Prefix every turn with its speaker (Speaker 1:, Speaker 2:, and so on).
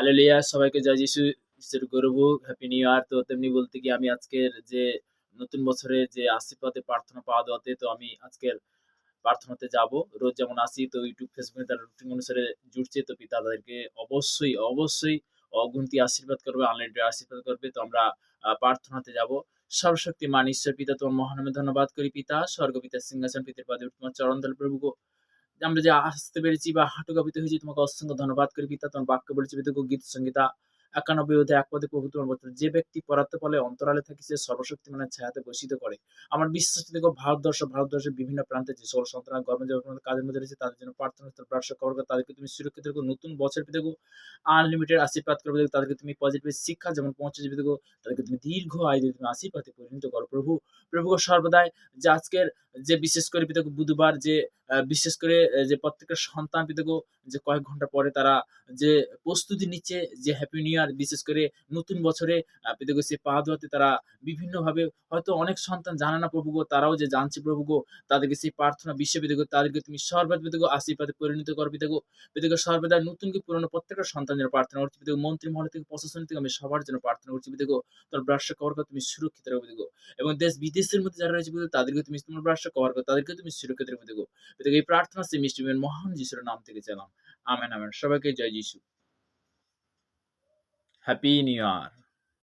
Speaker 1: Hallelujah! সবাইকে জয় যিশু। ঈশ্বর গৌরব হোক। Happy new year. তো তেমনি বলতে গিয়ে আমি আজকের যে নতুন বছরের যে আশীর্বাদে প্রার্থনা পাওয়া দেওয়াতে তো আমি আজকের প্রার্থনাতে যাবো। রোজ যেমন আসি তো YouTube, Facebook এ তারা রুটিন অনুসারে জুড়ছে। তো পিতা তাদেরকে অবশ্যই অগুন্তি আশীর্বাদ করবে, আনলিমিটেড আশীর্বাদ করবে। তো আমরা প্রার্থনাতে যাবো। সর্বশক্তিমান ঈশ্বর পিতা তোমার মহান নামে ধন্যবাদ করি পিতা। স্বর্গপিতার সিংহাসন পিতার পাদে তোমার চরণতলে প্রভু গো। যে আমরা যে আসতে পেরেছি বা হাঁটু কাঁপিত হয়েছি তোমাকে অসংখ্য ধন্যবাদ করি পিতা। তোমার বাক্য বলেছে পিতা গীত সংহিতা ৯১ অধ্যায় ১ পদে প্রভু তোমার বচন, যে ব্যক্তি পরাত্মফলে অন্তরালে থাকে সে সর্বশক্তিমানের ছায়াতে বসিত করে। আমার বিশ্বাস দেখো ভারতবর্ষের বিভিন্ন প্রান্তে যে সকল সন্তান কর্মজীবন কাজের মধ্যে রয়েছে তাদের জন্য প্রার্থনা স্তর ব্রাশ্য কবর করে তাদেরকে তুমি সুরক্ষিত রেখো। নতুন বছর পেতে আনলিমিটেড আশীর্বাদ করবে দেখো, তাদেরকে তুমি পজিটিভ শিক্ষা যেমন পৌঁছে যাবে দেখো, তাদেরকে তুমি দীর্ঘ আয়ু দিয়ে তুমি আশীর্বাদে পরিণত করো প্রভু। প্রভু গো সর্বদাই যে আজকের যে বিশেষ করে পিতা বুধবার যে বিশেষ করে যে প্রত্যেকটা সন্তান পিতাগো যে কয়েক ঘন্টা পরে তারা যে প্রস্তুতি নিচ্ছে যে হ্যাপি নিউ ইয়ার বিশেষ করে নতুন বছরে পিতাগো সে পা ধোয়াতে তারা বিভিন্নভাবে হয়তো অনেক সন্তান জানে না প্রভু গো, তারাও যে জানছে প্রভু গো, তাদেরকে সেই প্রার্থনা বিশ্বে পিতাগো তাদেরকে তুমি সর্বদা পিতাগো আশীর্বাদে পরিণত করো পিতাগো। পিতাগো সর্বদা নতুন কি পুরনো প্রত্যেকটা সন্তানের জন্য প্রার্থনা করছি পিতাগো। মন্ত্রী মহল থেকে প্রশাসন থেকে আমি সবার জন্য প্রার্থনা করছি পিতাগো। তোমার ব্রাশ্য কবর করে তুমি সুরক্ষিত রাখো পিতাগো। এবং দেশ বিদেশের মধ্যে যারা রয়েছে পিতাগো তাদেরকে তুমি তোমার ব্রাশ্য কবর করো, তাদেরকে তুমি সুরক্ষিত রাখো পিতাগো। পিতাগো এই প্রার্থনা সেই মিষ্টি মহান যিশুর নাম থেকে চাইলাম। Amen, amen. সবাইকে জয় যিশু। Happy new year.